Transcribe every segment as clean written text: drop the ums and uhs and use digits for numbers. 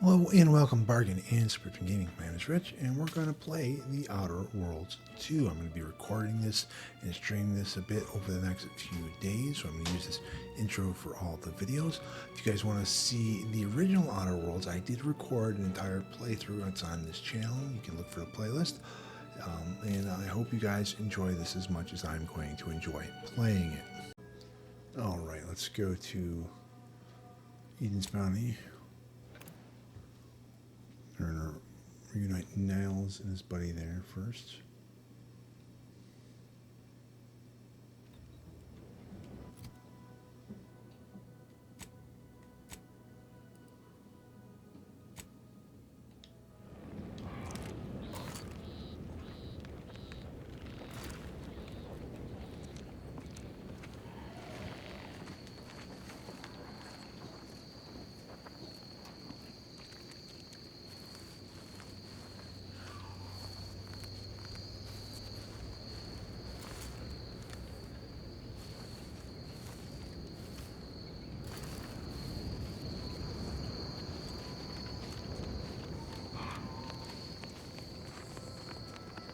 Hello and welcome, Bargain and Subscription Gaming. My name is Rich, and we're going to play The Outer Worlds 2. I'm going to be recording this and streaming this a bit over the next few days, so I'm going to use this intro for all the videos. If you guys want to see the original Outer Worlds, I did record an entire playthrough. It's on this channel. You can look for the playlist. And I hope you guys enjoy this as much as I'm going to enjoy playing it. Alright, let's go to Eden's Bounty. We're going to reunite Niles and his buddy there first.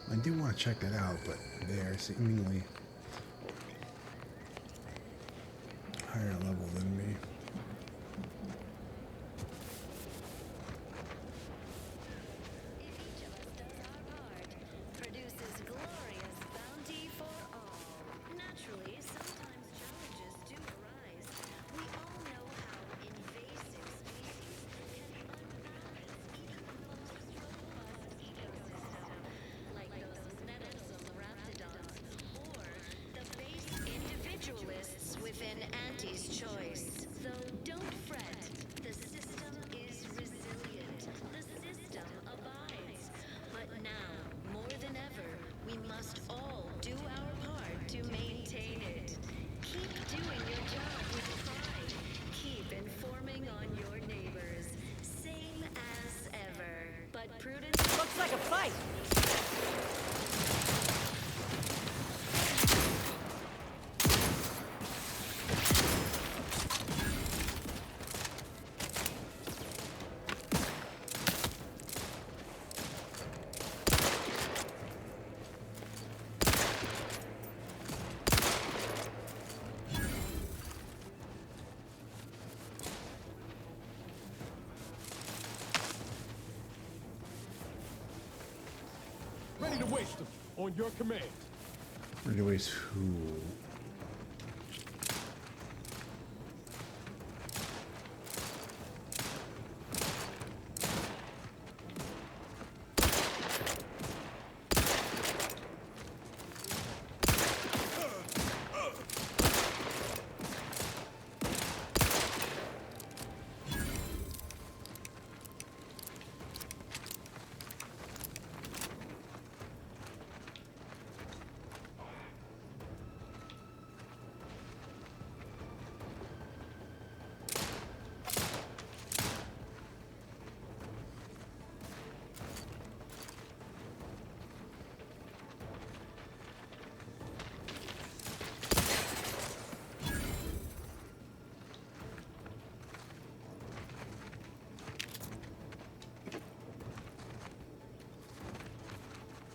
I do want to check that out, but they are seemingly higher level than me. Within Auntie's choice. So don't fret. The system is resilient. The system abides. But now, more than ever, we must all do our part to maintain it. Keep doing your job with pride. Keep informing on your neighbors. Same as ever. But prudence looks like a fight. Ready to waste them on your command. Ready to waste who?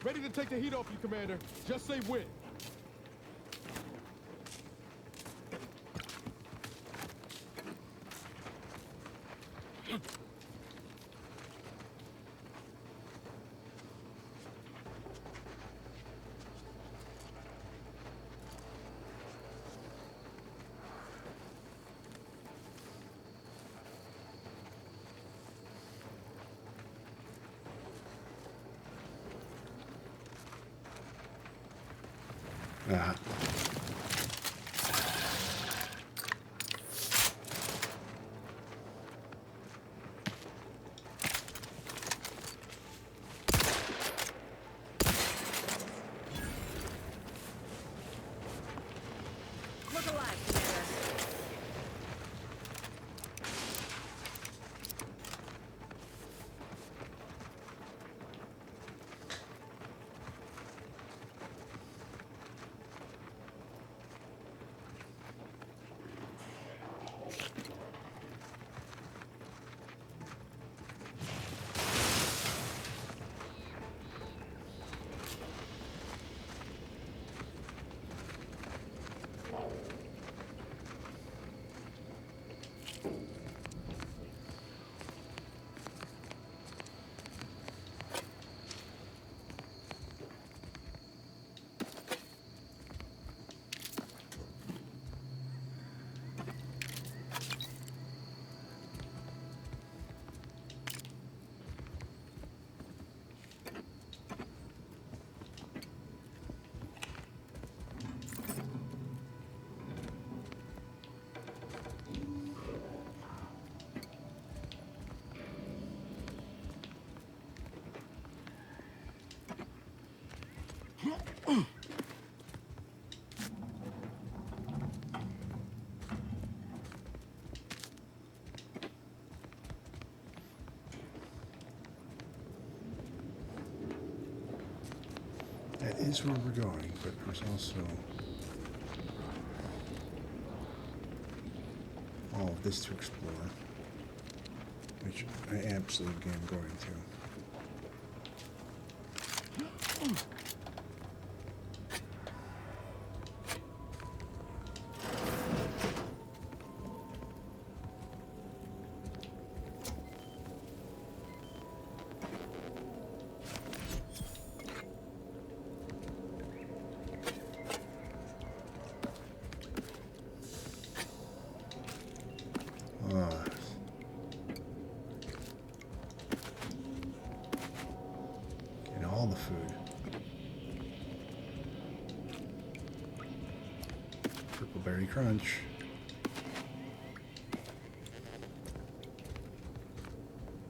Ready to take the heat off you, Commander. Just say when. Ah. Look alive, Commander. That is where we're going, but there's also all of this to explore, which I absolutely am going to. And all the food. Purple berry crunch.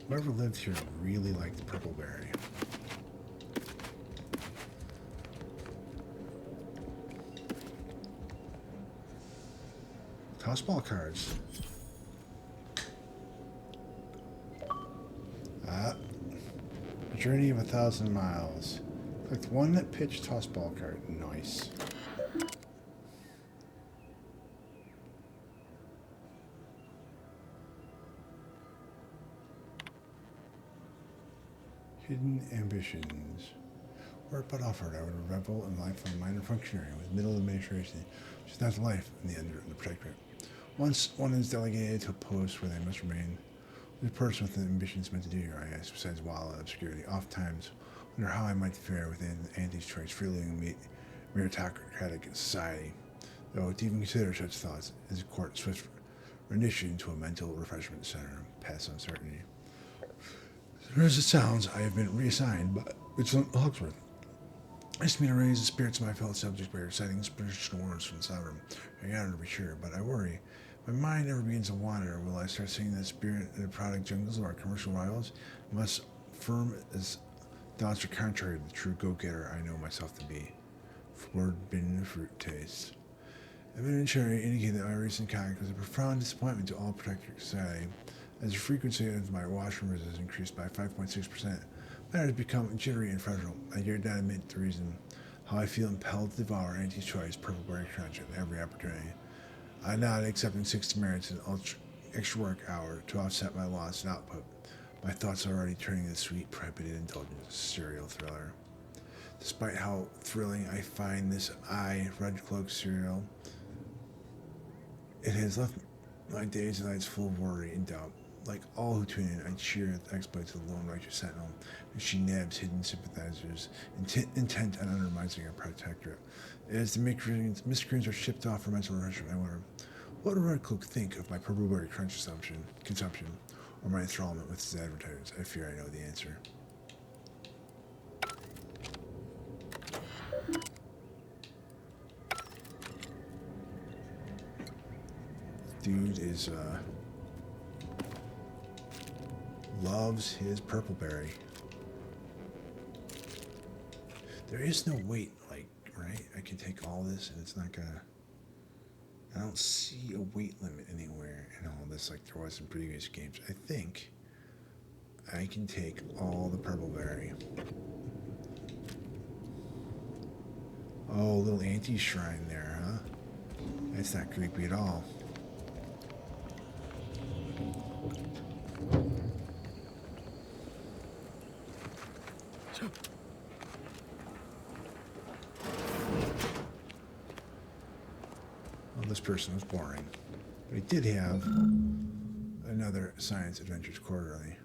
Whoever lived here really liked the purple berry. Tossball cards. A journey of 1,000 miles. Collect one pitch tossball card. Nice. Hidden ambitions. Were it but offered, I would revel in life of a minor functionary with middle administration, which is not the life in the under the protectorate. Once one is delegated to a post where they must remain, what is a person with ambitions meant to do here, I ask, besides wallow in obscurity? Oft-times wonder how I might fare within anti-choice, freely meritocratic society, though to even consider such thoughts is a court swift rendition to a mental refreshment center, past uncertainty. As it sounds, I have been reassigned by Hawksworth. Asked me to raise the spirits of my fellow subjects by reciting inspirational words from the sovereign. I gather to be sure, but I worry. My mind never begins to wander. Will I start singing that spirit in the product jungles of our commercial rivals? Unless firm as thoughts are contrary to the true go-getter I know myself to be. Forbidden fruit taste. Evidentiary indicated that my recent conduct was a profound disappointment to all protectorate society. As the frequency of my washroom visits increased by 5.6%, matters become jittery and fragile. I dare not admit the reason how I feel impelled to devour anti-choice purple berry crunch at every opportunity. I nod, accepting 60 merits and extra work hour to offset my loss in output. My thoughts are already turning the sweet, prohibited indulgence a serial thriller. Despite how thrilling I find this Red Cloak serial, it has left my days and nights full of worry and doubt. Like all who tune in, I cheer at the exploits of the lone righteous sentinel, and she nabs hidden sympathizers, intent on undermining our protectorate. As the miscreants are shipped off for mental refreshment, I wonder, what would Red Cloak think of my purple berry crunch consumption, or my enthrallment with his advertisers? I fear I know the answer. Dude is, loves his purple berry. There is no weight, right? I can take all this and it's not gonna... I don't see a weight limit anywhere in all this like there was in previous games. I think I can take all the purple berry. Oh, a little anti-shrine there, huh? That's not creepy at all. Well, this person was boring. But he did have another Science Adventures Quarterly.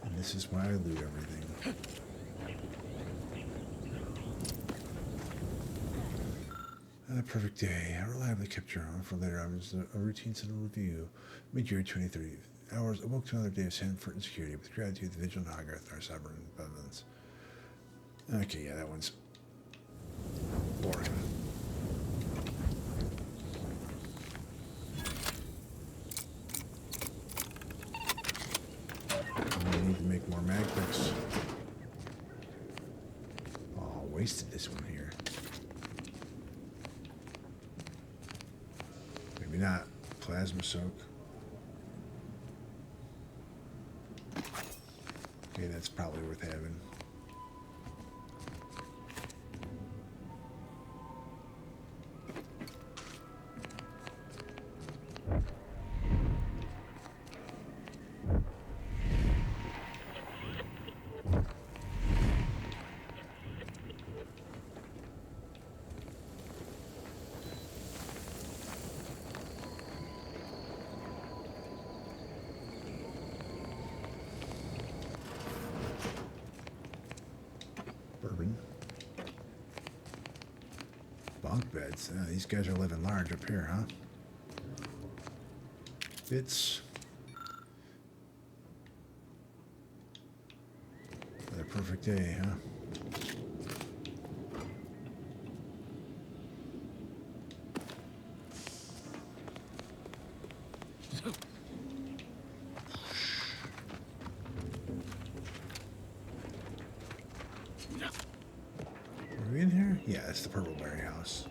And this is why I loot everything. A perfect day. I reliably kept journal for later hours. A routine set of review. Mid-year 2030. Hours awoke to another day of comfort and security. With gratitude, the Vigil and Hogarth, our sovereign benevolence. Okay, yeah, that one's boring. I need to make more mag bricks. Oh, wasted this one here. Maybe not. Plasma soak. Okay, that's probably worth having. Bourbon. Bunk beds. These guys are living large up here, huh? Bits. Another perfect day, huh? Are we in here? Yeah, it's the Purple Berry House.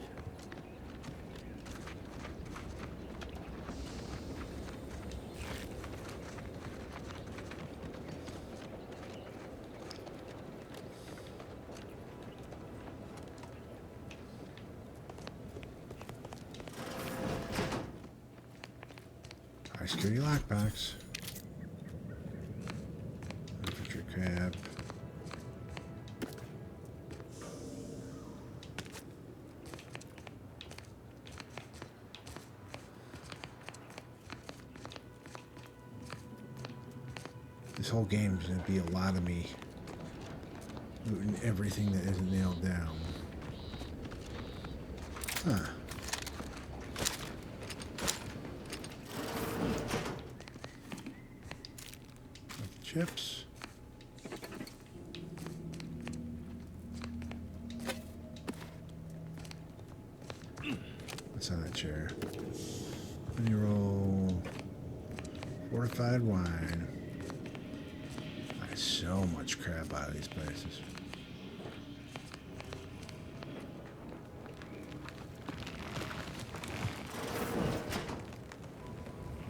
High security lockbox. Infantry cab. This whole game is going to be a lot of me looting everything that isn't nailed down. Huh. Chips. What's on that chair? Honey roll. Fortified wine. Buy so much crap out of these places.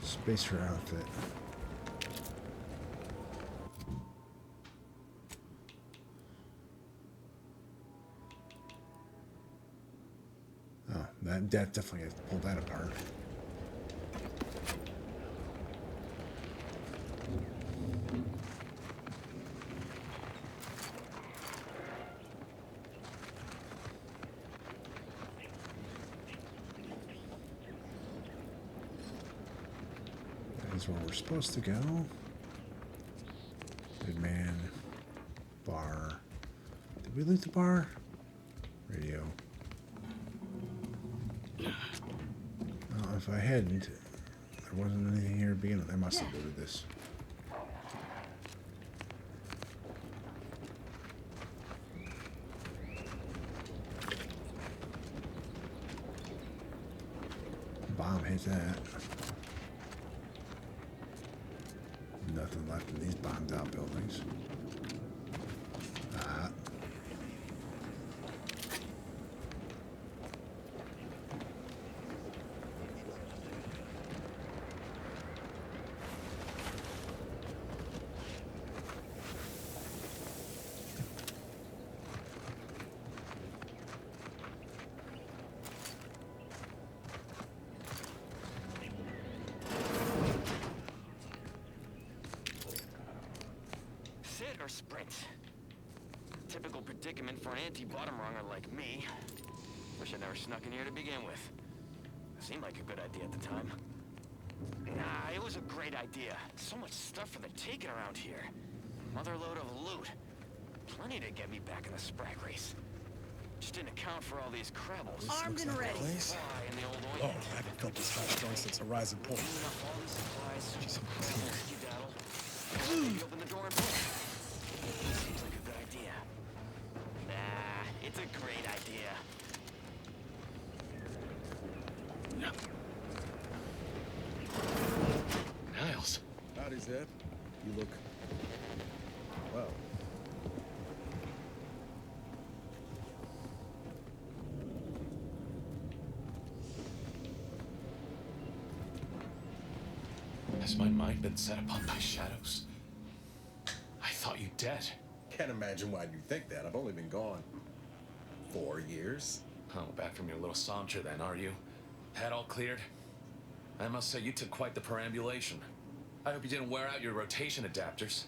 Space for outfit. Oh, that definitely has to pull that apart. That is where we're supposed to go. Good man. Bar. Did we loot the bar? Radio. Well, if I hadn't, there wasn't anything here to begin with. I must have looted this. Bomb hit that. Nothing left in these bombed out buildings. Sit or sprint? Typical predicament for an anti-bottom runger like me. Wish I never snuck in here to begin with. Seemed like a good idea at the time. Nah, it was a great idea. So much stuff for the taking around here. Motherload of loot. Plenty to get me back in the sprag race. Just didn't account for all these crabbles. This looks like a place. Fly in the old Oh, ointment. I haven't felt this hot strong since Horizon Point. Cleaning up all these supplies. Jeez, someone's here. Skedaddle. Maybe open the door and push. Seems like a good idea. Nah, it's a great idea. Niles. Howdy, Zeb. You look... well. Has my mind been set upon by shadows? I thought you dead. Can't imagine why you think that. I've only been gone 4 years. Oh, back from your little saunter then, are you? Head all cleared? I must say you took quite the perambulation. I hope you didn't wear out your rotation adapters.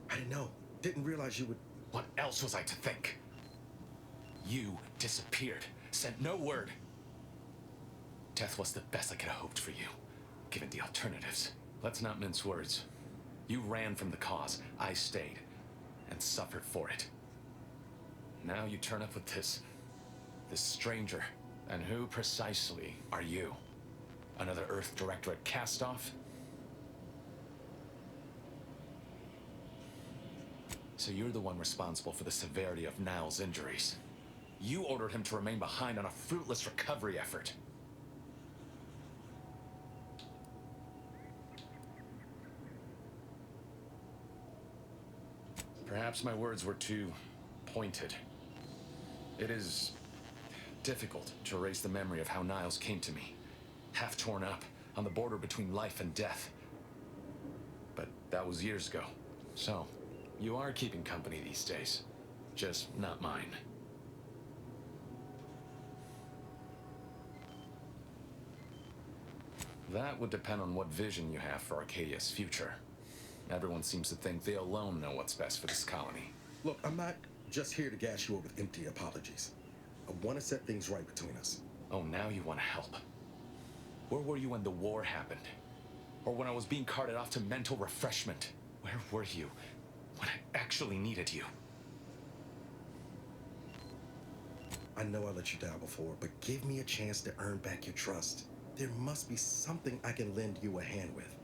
I didn't know. Didn't realize you would... What else was I to think? You disappeared, sent no word. Death was the best I could have hoped for you, given the alternatives. Let's not mince words. You ran from the cause, I stayed, and suffered for it. Now you turn up with this stranger. And who precisely are you? Another Earth Directorate cast-off? So you're the one responsible for the severity of Niles' injuries. You ordered him to remain behind on a fruitless recovery effort. Perhaps my words were too pointed. It is difficult to erase the memory of how Niles came to me. Half torn up, on the border between life and death. But that was years ago. So, you are keeping company these days. Just not mine. That would depend on what vision you have for Arcadia's future. Everyone seems to think they alone know what's best for this colony. Look, I'm not just here to gas you up with empty apologies. I want to set things right between us. Oh, now you want to help. Where were you when the war happened? Or when I was being carted off to mental refreshment? Where were you when I actually needed you? I know I let you down before, but give me a chance to earn back your trust. There must be something I can lend you a hand with.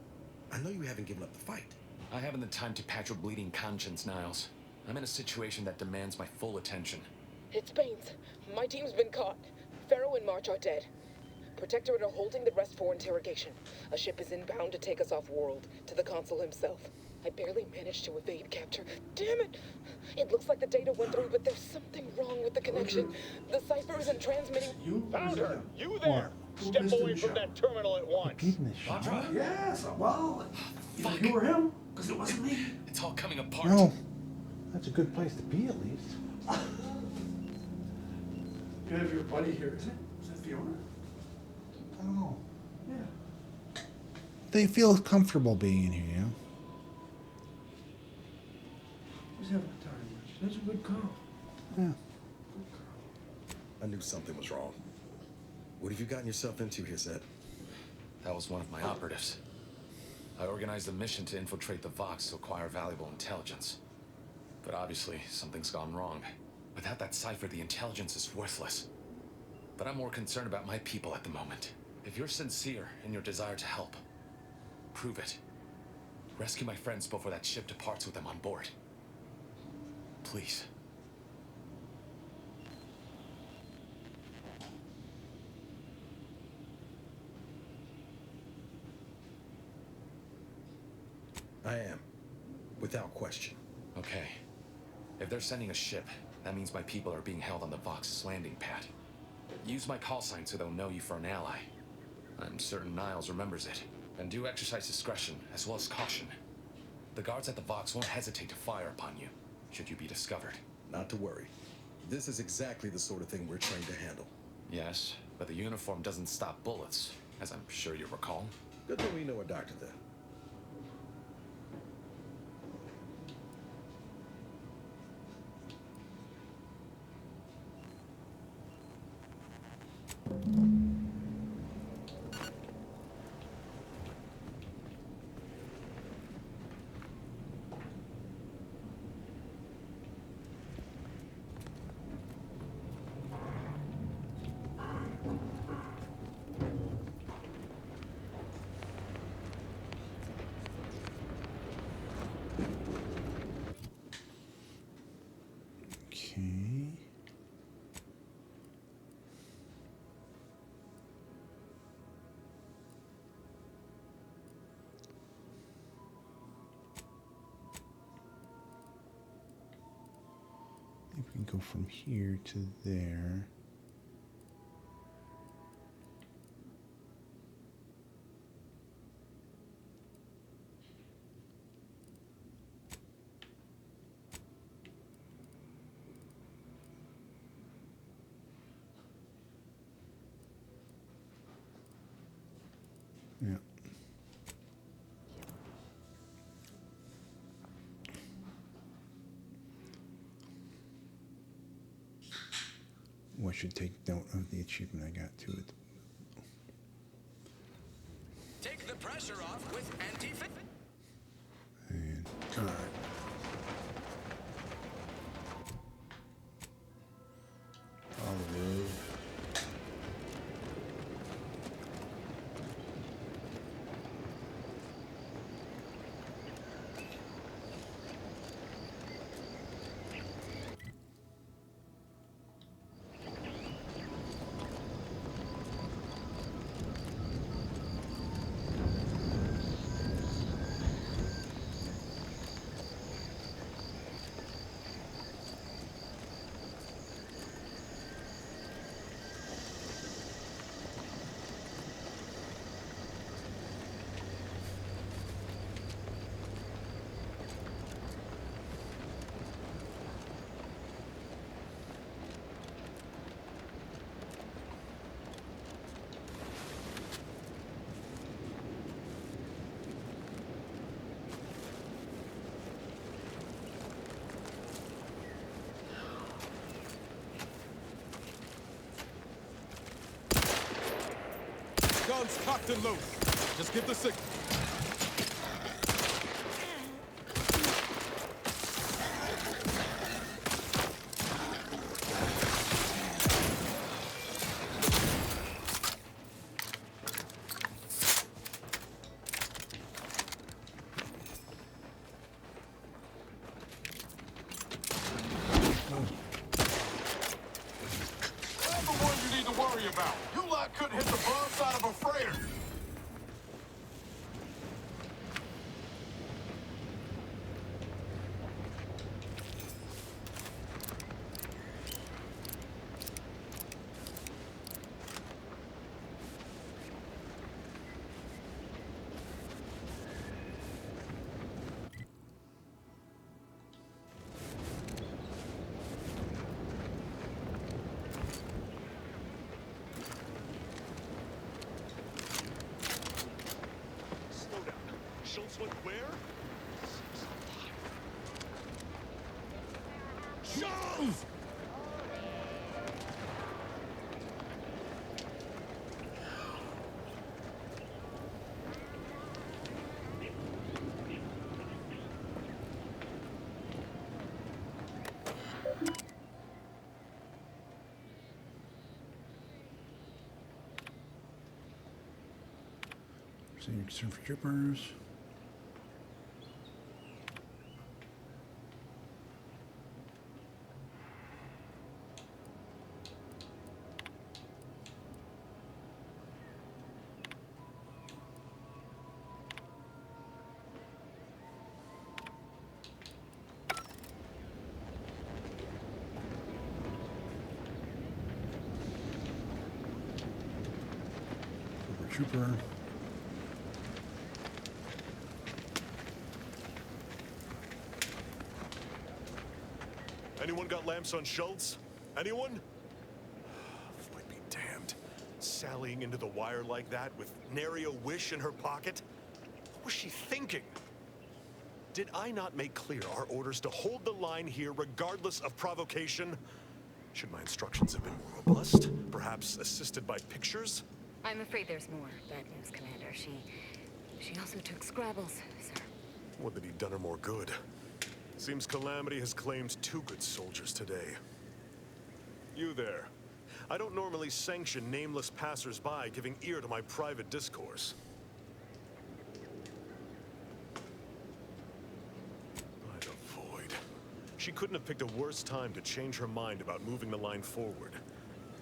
I know you haven't given up the fight. I haven't the time to patch your bleeding conscience, Niles. I'm in a situation that demands my full attention. It's Baines. My team's been caught. Pharaoh and March are dead. Protectorate are holding the rest for interrogation. A ship is inbound to take us off-world, to the consul himself. I barely managed to evade capture. Damn it! It looks like the data went through, but there's something wrong with the connection. The cipher isn't transmitting. You Found her! You What? there! Step away from that terminal at once! Repeating this shot? Yes, well, Fuck. you were him, because it wasn't me. It's all coming apart. No. That's a good place to be, at least. You have your buddy here, isn't it? Is that Fiona? I don't know. Yeah. They feel comfortable being in here, you know? He's having a time, Rich. That's a good call. Yeah. I knew something was wrong. What have you gotten yourself into here, Zed? That was one of my operatives. I organized a mission to infiltrate the Vox to acquire valuable intelligence. But obviously, something's gone wrong. Without that cipher, the intelligence is worthless. But I'm more concerned about my people at the moment. If you're sincere in your desire to help, prove it. Rescue my friends before that ship departs with them on board. Please. I am. Without question. Okay. If they're sending a ship, that means my people are being held on the Vox's landing pad. Use my call sign so they'll know you for an ally. I'm certain Niles remembers it. And do exercise discretion, as well as caution. The guards at the Vox won't hesitate to fire upon you, should you be discovered. Not to worry. This is exactly the sort of thing we're trained to handle. Yes, but the uniform doesn't stop bullets, as I'm sure you recall. Good thing we know a doctor then. Okay. I think we can go from here to there. Yeah. Well, I should take note of the achievement I got to it. Take the pressure off with anti-fit. And all right. All the road. Guns cocked and loaded. Just give the signal. I'm the one you need to worry about. You lot couldn't hit the bomb side of a freighter. Slow down. Schultz went where? Schultz! So you're concerned for troopers. Trooper. Anyone got lamps on Schultz? Anyone? Floyd be damned. sallying into the wire like that with nary a wish in her pocket? What was she thinking? Did I not make clear our orders to hold the line here regardless of provocation? Should my instructions have been more robust? Perhaps assisted by pictures? I'm afraid there's more bad news, Commander. She also took Scrabbles, sir. Would that he'd done her more good. Seems Calamity has claimed 2 good soldiers today. You there. I don't normally sanction nameless passers-by giving ear to my private discourse. By the void. She couldn't have picked a worse time to change her mind about moving the line forward.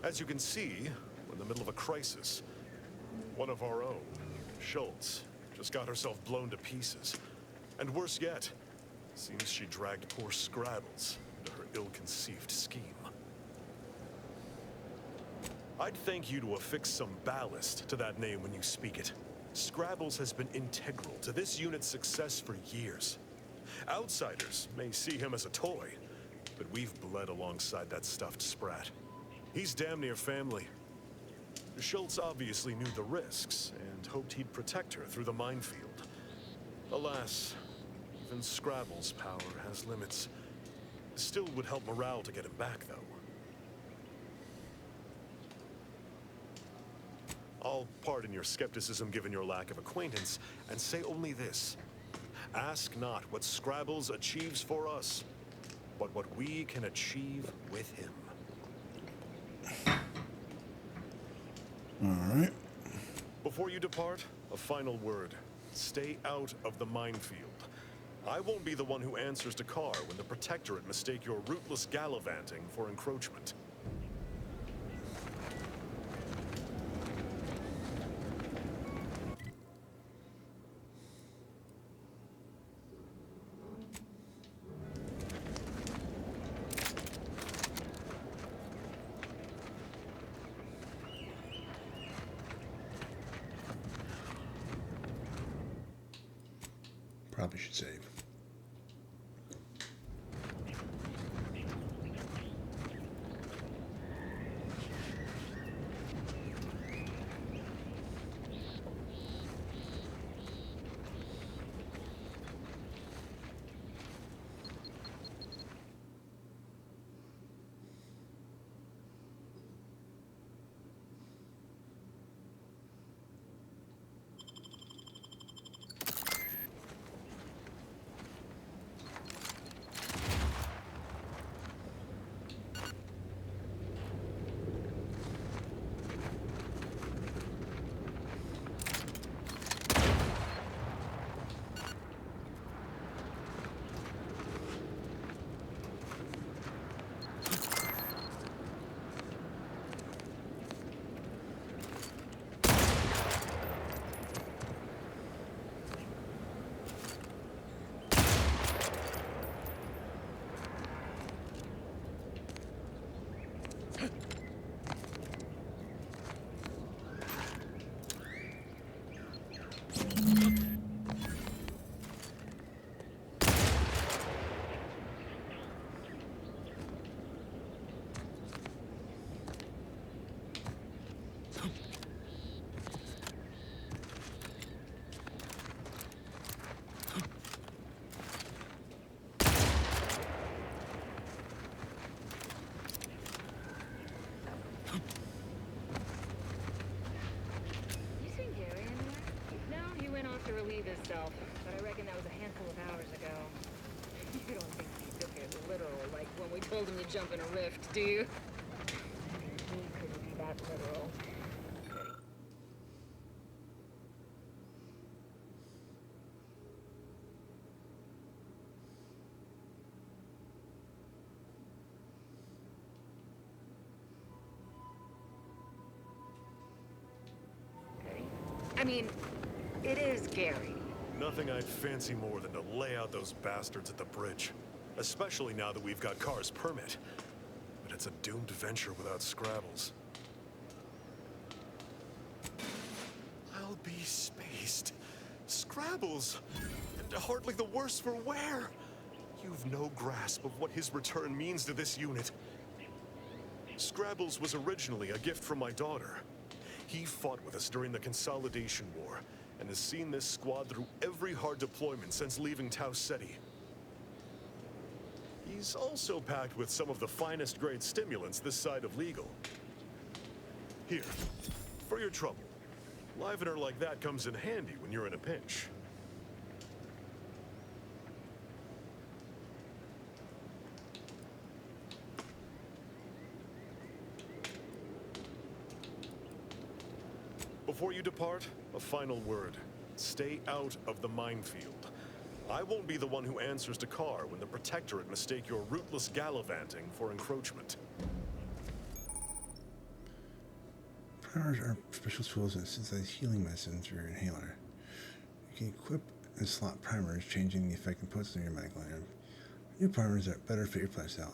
As you can see, we're in the middle of a crisis. One of our own, Schultz, just got herself blown to pieces. And worse yet, seems she dragged poor Scrabbles into her ill-conceived scheme. I'd thank you to affix some ballast to that name when you speak it. Scrabbles has been integral to this unit's success for years. Outsiders may see him as a toy, but we've bled alongside that stuffed sprat. He's damn near family. Schultz obviously knew the risks and hoped he'd protect her through the minefield. Alas, even Scrabble's power has limits. Still would help morale to get him back, though. I'll pardon your skepticism given your lack of acquaintance, and say only this. Ask not what Scrabbles achieves for us, but what we can achieve with him. All right. Before you depart, a final word. Stay out of the minefield. I won't be the one who answers to Carr when the protectorate mistake your rootless gallivanting for encroachment. Probably should save. To relieve himself, but I reckon that was a handful of hours ago. You don't think he took it literal, like when we told him to jump in a rift, do you? He couldn't be that literal. I mean, it is Gary. Nothing I'd fancy more than to lay out those bastards at the bridge. Especially now that we've got Carr's permit. But it's a doomed venture without Scrabbles. I'll be spaced. Scrabbles! And hardly the worse for wear! You've no grasp of what his return means to this unit. Scrabbles was originally a gift from my daughter. He fought with us during the Consolidation War, and has seen this squad through every hard deployment since leaving Tau Ceti. He's also packed with some of the finest grade stimulants this side of legal. Here, for your trouble. Livener like that comes in handy when you're in a pinch. Before you depart, a final word. Stay out of the minefield. I won't be the one who answers to Carr when the Protectorate mistake your rootless gallivanting for encroachment. Primers are special tools that synthesize healing medicine through your inhaler. You can equip and slot primers, changing the effect and potency of your medical item. New primers that better fit your playstyle.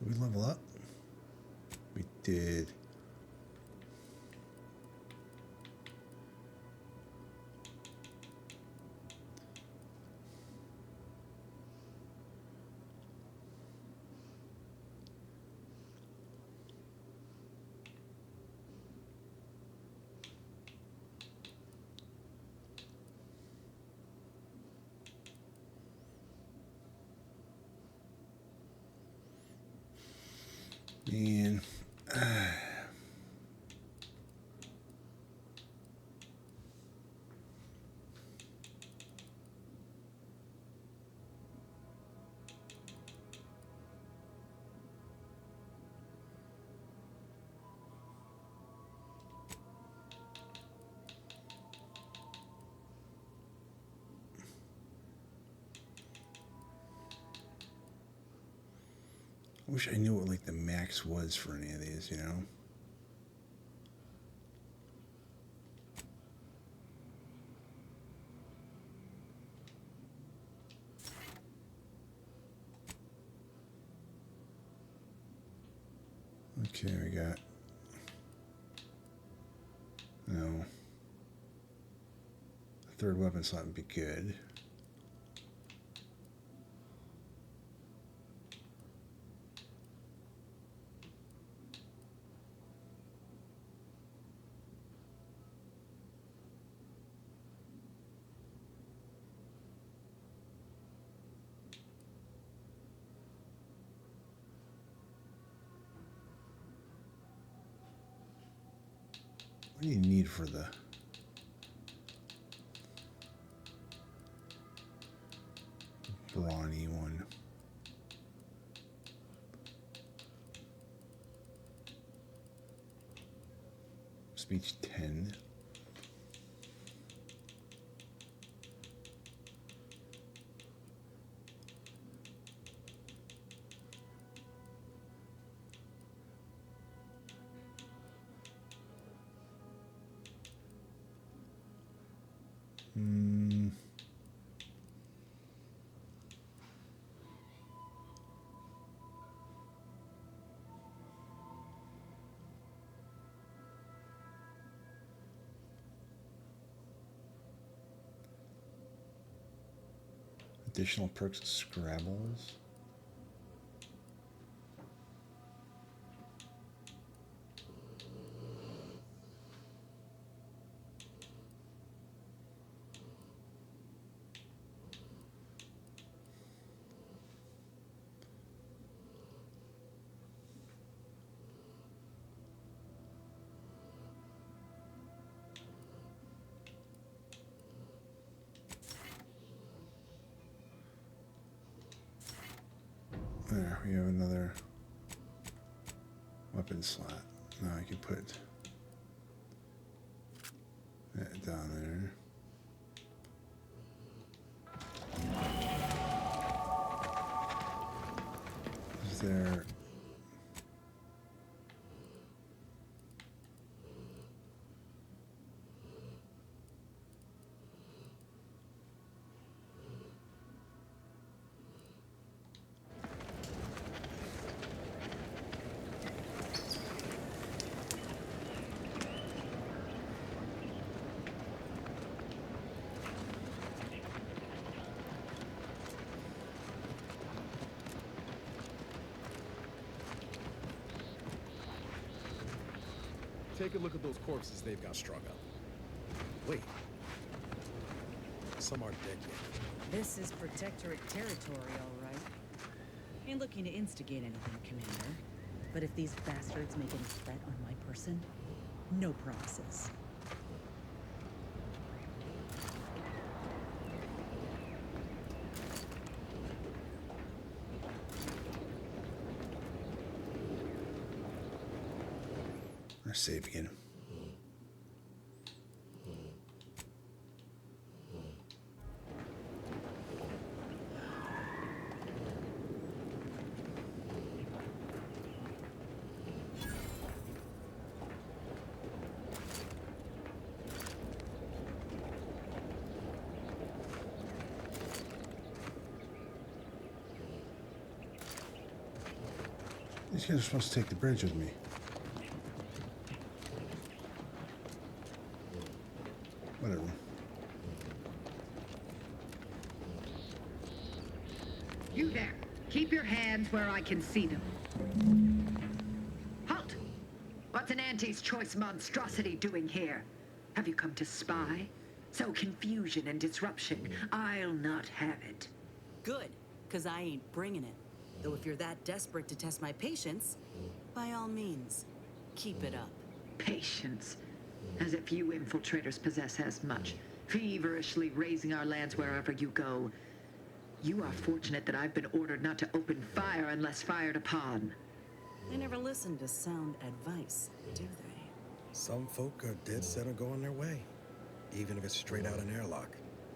Did we level up? We did. Man, I wish I knew what like the max was for any of these, you know? Okay, we got no. A third weapon slot would be good. What do you need for the brawny one? Speech 10. Additional perks, Scrabbles. There, we have another weapon slot. Now I can put that down there. Is there... Take a look at those corpses they've got strung up. Wait. Some aren't dead yet. This is protectorate territory, all right. Ain't looking to instigate anything, Commander. But if these bastards make any threat on my person, no promises. Let's save again. These guys are supposed to take the bridge with me. Whatever. You there. Keep your hands where I can see them. Halt! What's an Auntie's choice monstrosity doing here? Have you come to spy? So confusion and disruption, I'll not have it. Good, because I ain't bringing it. Though if you're that desperate to test my patience, by all means, keep it up. Patience. As if you infiltrators possess as much. Feverishly raising our lands wherever you go. You are fortunate that I've been ordered not to open fire unless fired upon. They never listen to sound advice, do they? Some folk are dead set on going their way, even if it's straight out an airlock.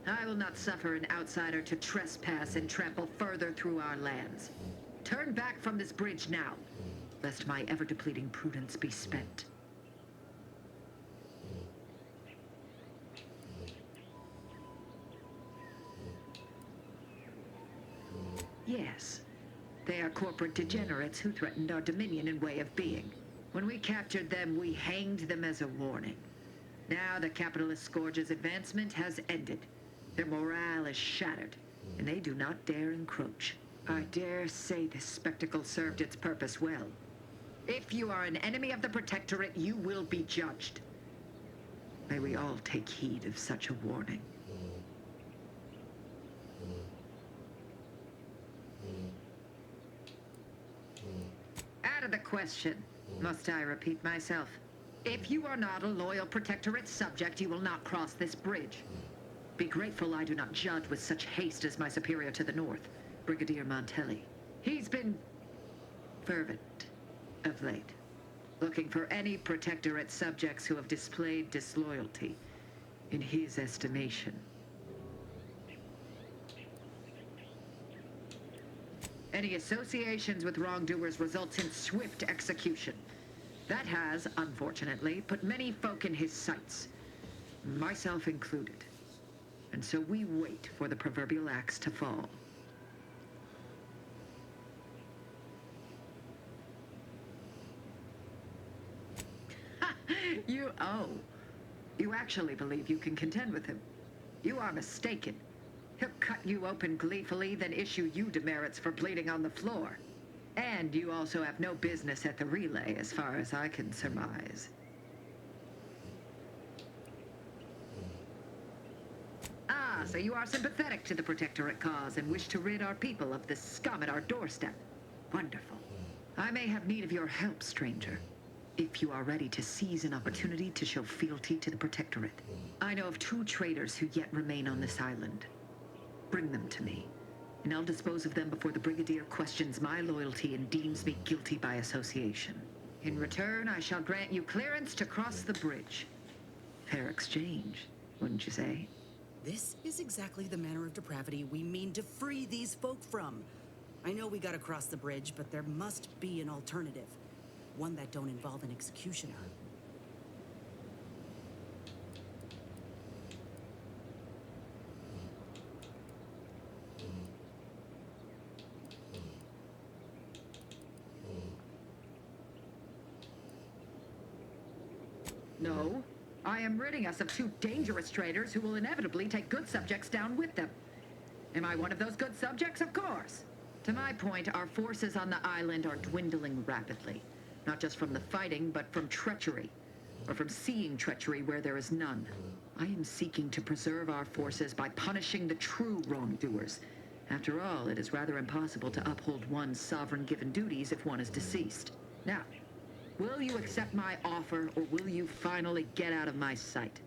I will not suffer an outsider to trespass and trample further through our lands. Turn back from this bridge now, lest my ever-depleting prudence be spent. Yes, they are corporate degenerates who threatened our dominion and way of being. When we captured them, we hanged them as a warning. Now the capitalist scourge's advancement has ended. Their morale is shattered, and they do not dare encroach. I dare say this spectacle served its purpose well. If you are an enemy of the protectorate, you will be judged. May we all take heed of such a warning. Out of the question. Must I repeat myself? If you are not a loyal protectorate subject, you will not cross this bridge. Be grateful I do not judge with such haste as my superior to the north, Brigadier Montelli. He's been fervent of late, looking for any protectorate subjects who have displayed disloyalty in his estimation. Any associations with wrongdoers results in swift execution. That has, unfortunately, put many folk in his sights, myself included. And so we wait for the proverbial axe to fall. You actually believe you can contend with him. You are mistaken. He'll cut you open gleefully, then issue you demerits for bleeding on the floor. And you also have no business at the relay, as far as I can surmise. Ah, so you are sympathetic to the protectorate cause and wish to rid our people of this scum at our doorstep. Wonderful. I may have need of your help, stranger, if you are ready to seize an opportunity to show fealty to the protectorate. I know of 2 traitors who yet remain on this island. Bring them to me, and I'll dispose of them before the Brigadier questions my loyalty and deems me guilty by association. In return, I shall grant you clearance to cross the bridge. Fair exchange, wouldn't you say? This is exactly the manner of depravity we mean to free these folk from. I know we gotta cross the bridge, but there must be an alternative. One that don't involve an executioner. No. I am ridding us of 2 dangerous traitors who will inevitably take good subjects down with them. Am I one of those good subjects? Of course. To my point, our forces on the island are dwindling rapidly. Not just from the fighting, but from treachery. or from seeing treachery where there is none. I am seeking to preserve our forces by punishing the true wrongdoers. After all, it is rather impossible to uphold one's sovereign-given duties if one is deceased. Now, will you accept my offer, or will you finally get out of my sight?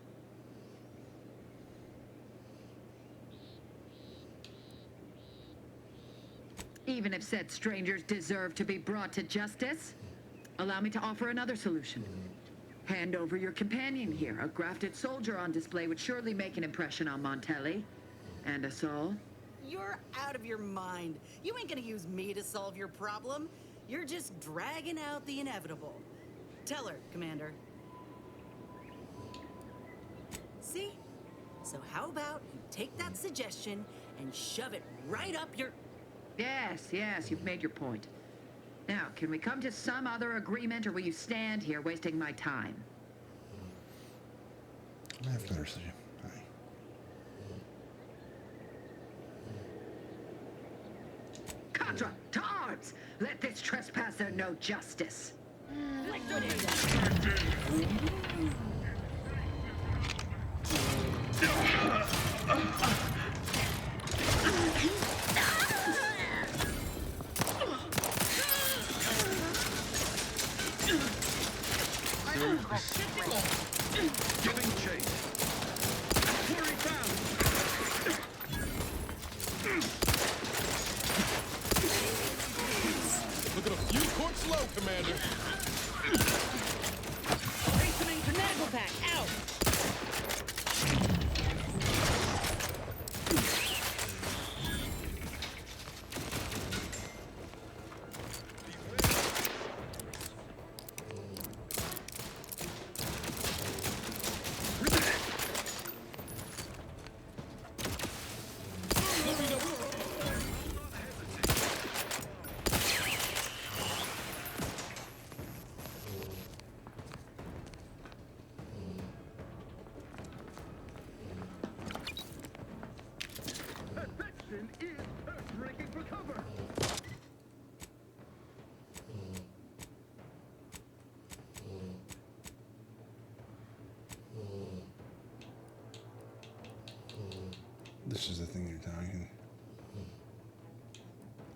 Even if said strangers deserve to be brought to justice, allow me to offer another solution. Hand over your companion here. A grafted soldier on display would surely make an impression on Montelli. And us all. You're out of your mind. You ain't gonna use me to solve your problem. You're just dragging out the inevitable. Tell her, Commander. See? So how about you take that suggestion and shove it right up your... Yes, you've made your point. Now, can we come to some other agreement, or will you stand here wasting my time? I have another decision. Hi. Contra, to arms! Let this trespasser know justice. Giving chase. Flurry found. Look at a few courts low, Commander. Hastening to Nagelpack, out! This is the thing you're talking.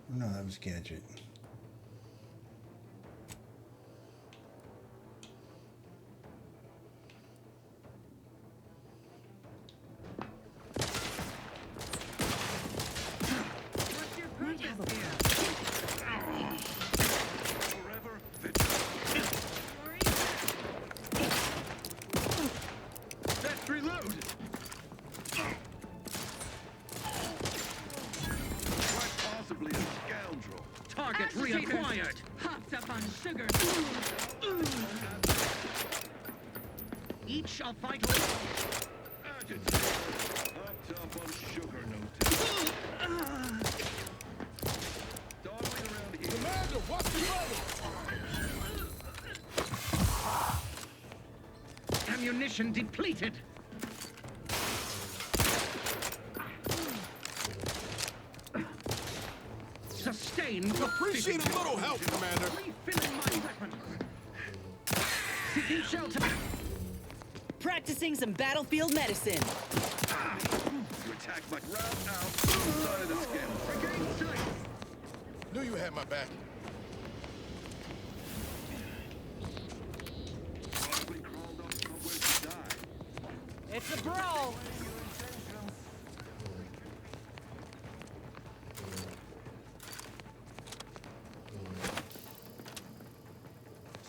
No, that was Gadget. Let's reload. Quite possibly a scoundrel. Target reacquired. Hopped up on sugar. Each shall fight. Hopped up on sugar, no doubt. Dawdling around here. Commander, watch the road! Ammunition depleted. Sustain for Appreciate a little help, Commander. Refilling my weapon. Seeking shelter. Practicing some battlefield medicine. You attack like round out, side of the scale. Regain sight. Knew you had my back. Probably crawled up somewhere to die. It's a brawl.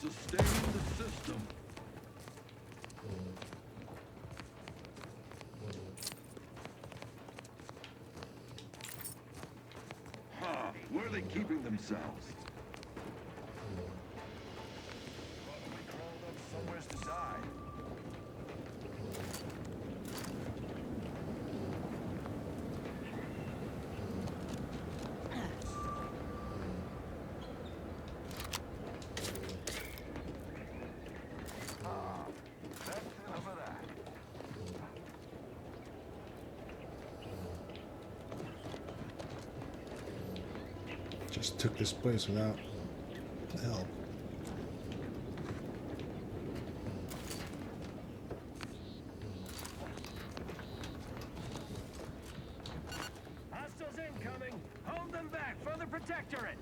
Sustain the system. Where are they keeping themselves? Probably crawled up somewhere to die. That's enough of that. Just took this place without help. Hold them back for the protectorate.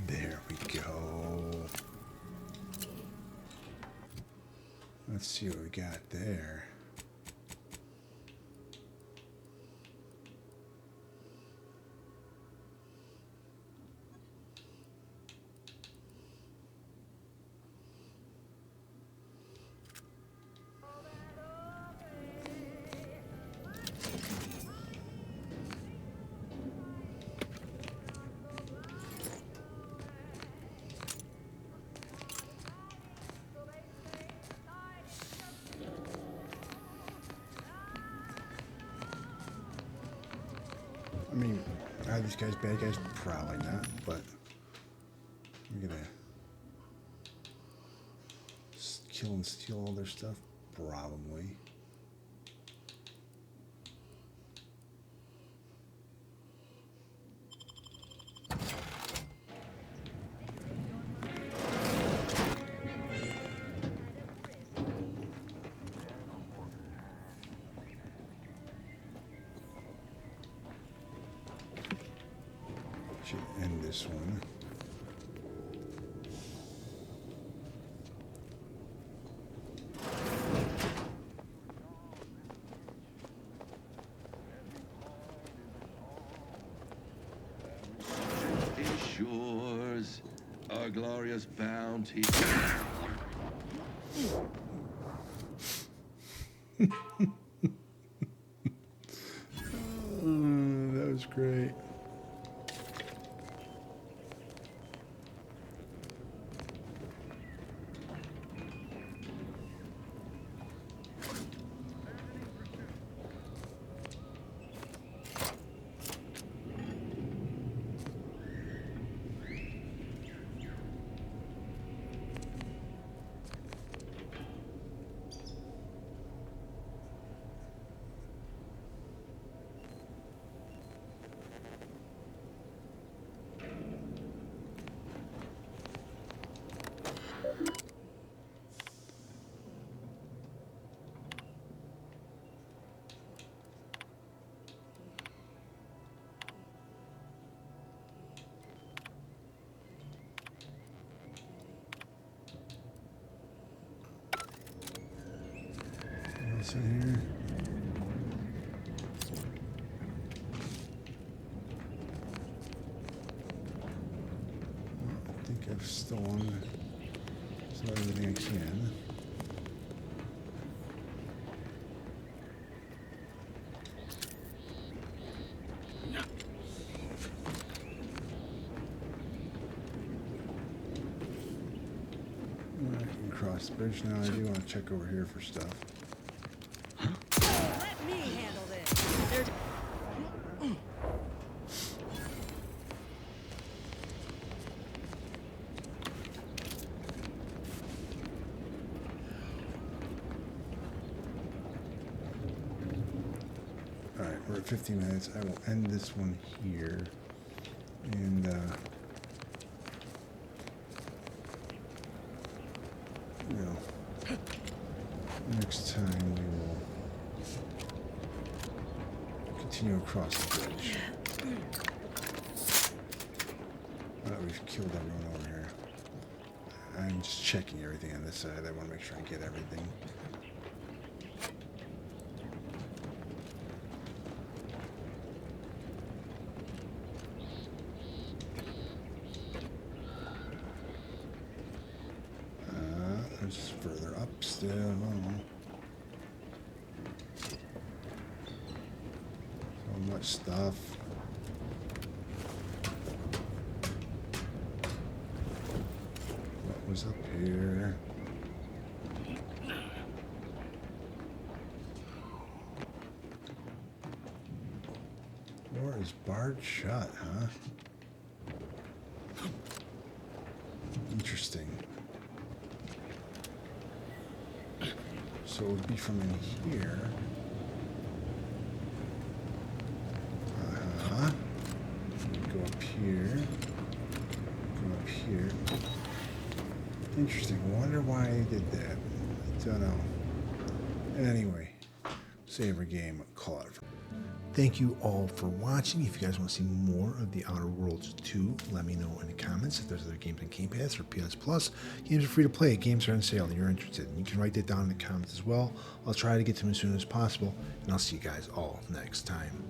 There we go. Let's see what we got there. I mean, are these guys bad guys? Probably not, but I'm gonna kill and steal all their stuff? Probably. Should end this one. Ensures our glorious bounty. That was great. What's in here? I think I've stolen everything I can. I can cross the bridge now. I do want to check over here for stuff. Let me handle this. Alright, we're at 15 minutes. I will end this one here. And, you know, next time we will continue across the bridge. Now that we've killed everyone over here. I'm just checking everything on this side. I want to make sure I get everything. There's further up still. So much stuff. was up here. Door is barred shut, huh? Interesting. So it would be from in here. Uh-huh. Go up here. Go up here. Interesting. Wonder why they did that. I don't know. Anyway, save our game. Call it. Thank you all for watching. If you guys want to see more of the Outer Worlds 2, let me know in the comments. If there's other games on Game Pass or PS Plus, games are free to play. Games are on sale and you're interested. And you can write that down in the comments as well. I'll try to get to them as soon as possible. And I'll see you guys all next time.